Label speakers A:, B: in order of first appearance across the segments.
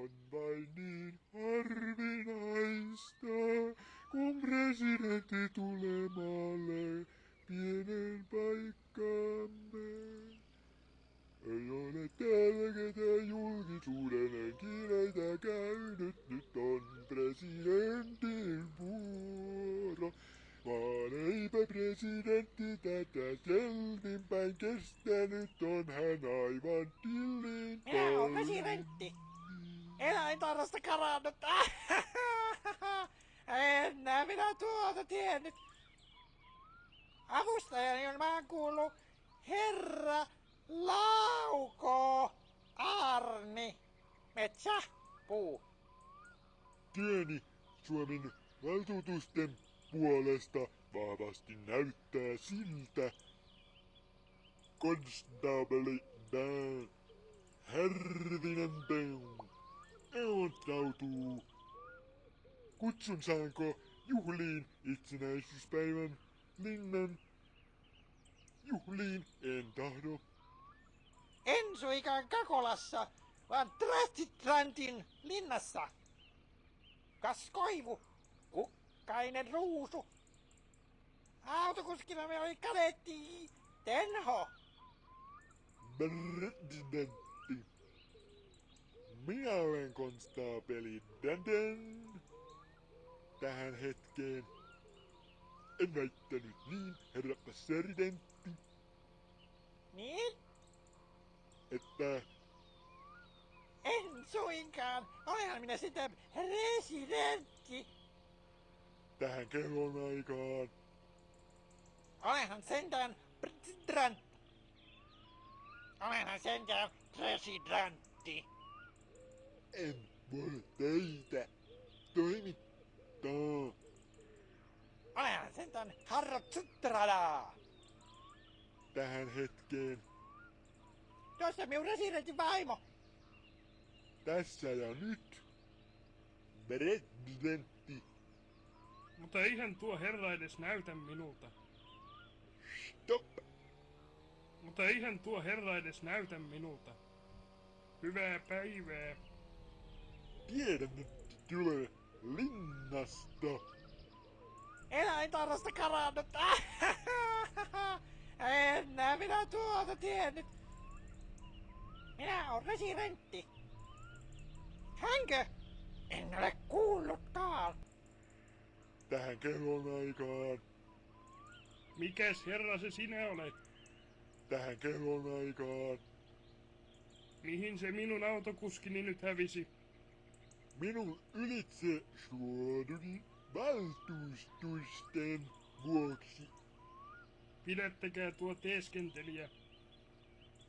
A: on vain niin harvinaista, kun presidentti tulee maalle pienen paikkaamme. Ei ole täällä ketään julkisuuden kiireitä käynyt, nyt on presidentin vuoro. Vaan eipä presidentti tätä selvinpäin kestänyt, on hän aivan tillin
B: Minä oon presidentti. Eläintarhasta karannut. Enää minä tuota tiennyt. Avustajani on vaan kuullut herra Lauko Arni. Metsä, puu.
A: Työni Suomen valtuutusten puolesta vahvasti näyttää siltä. Konstaapeli Dan Härvinen Peun ilmoittautuu. Kutsun saanko juhliin itsenäisyyspäivän linnan? Juhliin en tahdo.
B: En suikaan Kakolassa, vaan Trastitrantin linnassa. Kas koivu, kukkainen ruusu. Autokuskina me oli kadetti Tenho.
A: Presidentti. Minä olen konstaapeli Danden. Tähän hetkeen. En väittänyt niin, herra presidentti,
B: Niin?
A: että
B: En suinkaan. Olenhan minä sitä presidentti.
A: tähän kellonaikaan
B: Olenhan sentään president. Olenhan sentään presidentti.
A: en voi teitä toimittaa.
B: Olenhan sentään Harro Tsutrada.
A: Tähän hetkeen,
B: Tuossa minun presidentin vaimo.
A: tässä ja nyt. Presidentti.
C: Mutta eihän tuo herra edes näytä minulta.
A: Stop.
C: Mutta eihän tuo herra edes näytä minulta. Hyvää päivää.
A: Tiedän, että tulee linnasta.
B: Eläintarhasta karannut. Enää minä tuota tiennyt. Minä olen presidentti. Hänkö? En ole kuullutkaan.
A: Tähän kellonaikaan.
C: Mikäs herra se sinä olet?
A: Tähän kellonaikaan.
C: Mihin se minun autokuskini nyt hävisi?
A: Minun ylitse suoduni valtuustusten vuoksi.
C: Pidättäkää tuo teeskentelijä.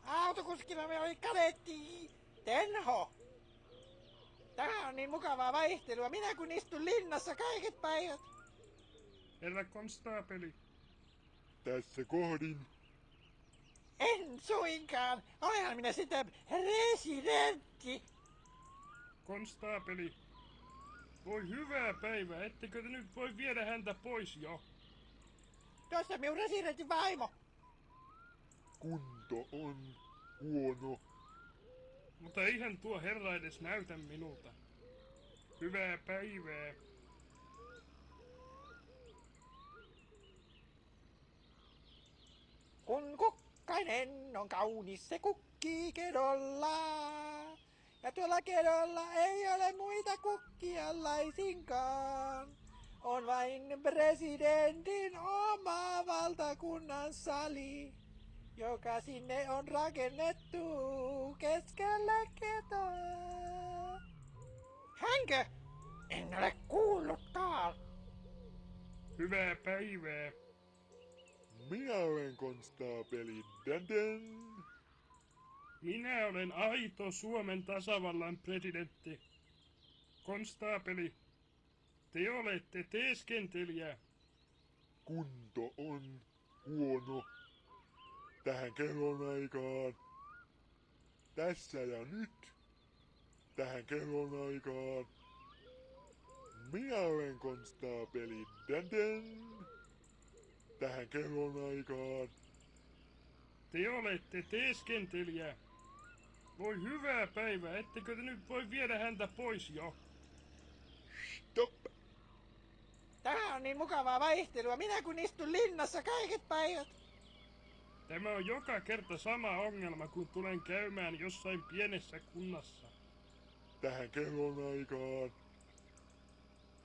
B: Autokuskina me oli kadetti Tenho. Tämä on niin mukavaa vaihtelua. Minä kun istun linnassa kaiket päivät.
C: Herra konstaapeli.
A: Tässä kohdin
B: En suinkaan. Olenhan minä sitä presidentti.
C: Konstaapeli. Voi hyvää päivää, ettekö te nyt voi viedä häntä pois jo?
B: Tuossa minun presidentin vaimo.
A: kunto on huono.
C: Mutta eihän tuo herra edes näytä minulta. Hyvää päivää.
B: Kun kukkainen on kaunis, se kukkii kedolla. Ja tuolla kedolla ei ole muita kukkia laisinkaan. On vain presidentin oma valtakunnan sali, joka sinne on rakennettu keskelle ketoa. Hänkö? En ole kuullutkaan.
C: Hyvää päivää.
A: Minä olen konstaapeli Danden.
C: Minä olen aito Suomen tasavallan presidentti. Konstaapeli, te olette teeskentelijä.
A: Kunto on huono. Tähän kellonaikaan. Tässä ja nyt. Tähän kellonaikaan. Minä olen konstaapeli Danden. Tähän kellonaikaan.
C: Te olette teeskentelijä. Voi hyvää päivää, ettekö te nyt voi viedä häntä pois jo?
A: Stop!
B: Tämä on niin mukavaa vaihtelua. Minä kun istun linnassa kaiket päivät.
C: Tämä on joka kerta sama ongelma, kun tulen käymään jossain pienessä kunnassa.
A: Tähän kellonaikaan.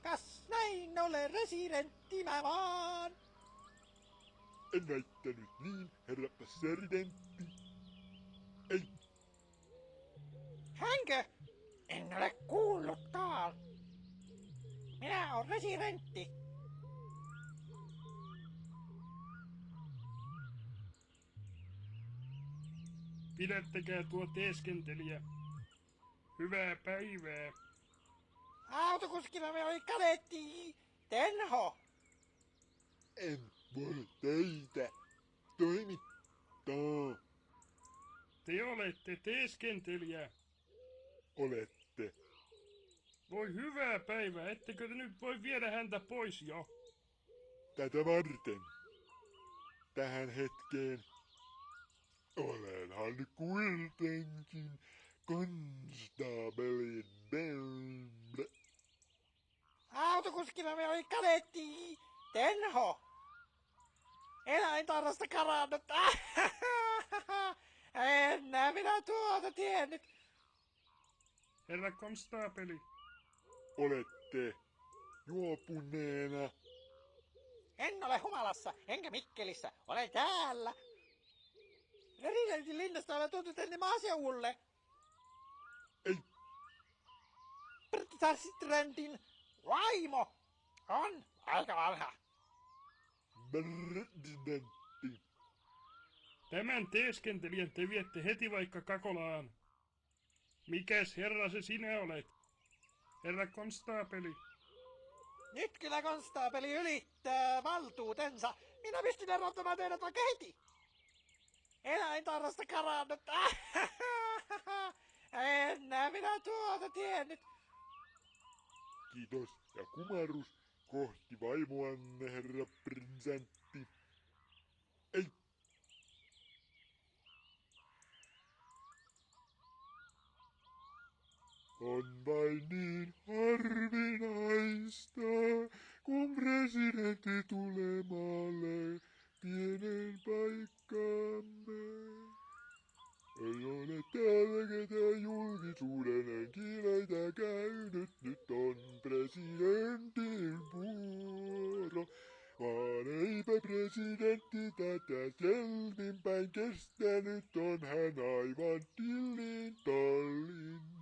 B: Kas näin ole residentti mä vaan.
A: En väittänyt niin, herra presidentti. Ei,
B: Hänkö? En ole kuullutkaan. Minä olen residentti.
C: Pidättäkää tuo teeskentelijä. Hyvää päivää.
B: Autokuskina me oli kadetti. Tenho.
A: en voi teitä toimittaa.
C: Te olette teeskentelijä.
A: Olette.
C: Voi hyvää päivää, ettekö te nyt voi viedä häntä pois jo?
A: Tätä varten. Tähän hetkeen. Olenhan kuitenkin konstaapeli Delbre.
B: Autokuskina me oli kadetti. Tenho. Eläintarhasta karannut. Enää minä tuota tiennyt.
C: Herra konstaapeli,
A: Olette juopuneena.
B: En ole humalassa, enkä Mikkelissä. Olen täällä. Residentin linnasta olen tullut tänne maaseudulle.
A: Ei,
B: Presidentin vaimo on aika vanha.
A: presidentti.
C: tämän teeskentelijän te viette heti vaikka Kakolaan. Mikäs herra se sinä olet? Herra konstaapeli,
B: Nyt kyllä konstaapeli ylittää valtuutensa. Minä pystyn erottamaan teidät vaikka heti. Eläintarhasta karannut. Enää minä tuota tiennyt.
A: Kiitos ja kumarus kohti vaimoanne, herra presidentti. Ei, on vain niin harvinaista, kun presidentti tulee maalle pienen paikkaamme. Ei ole täällä ketään julkisuuden henkilöitä käynyt, nyt on presidentin vuoro. Vaan eipä presidentti tätä selvinpäin kestänyt, on hän aivan tillin tallin.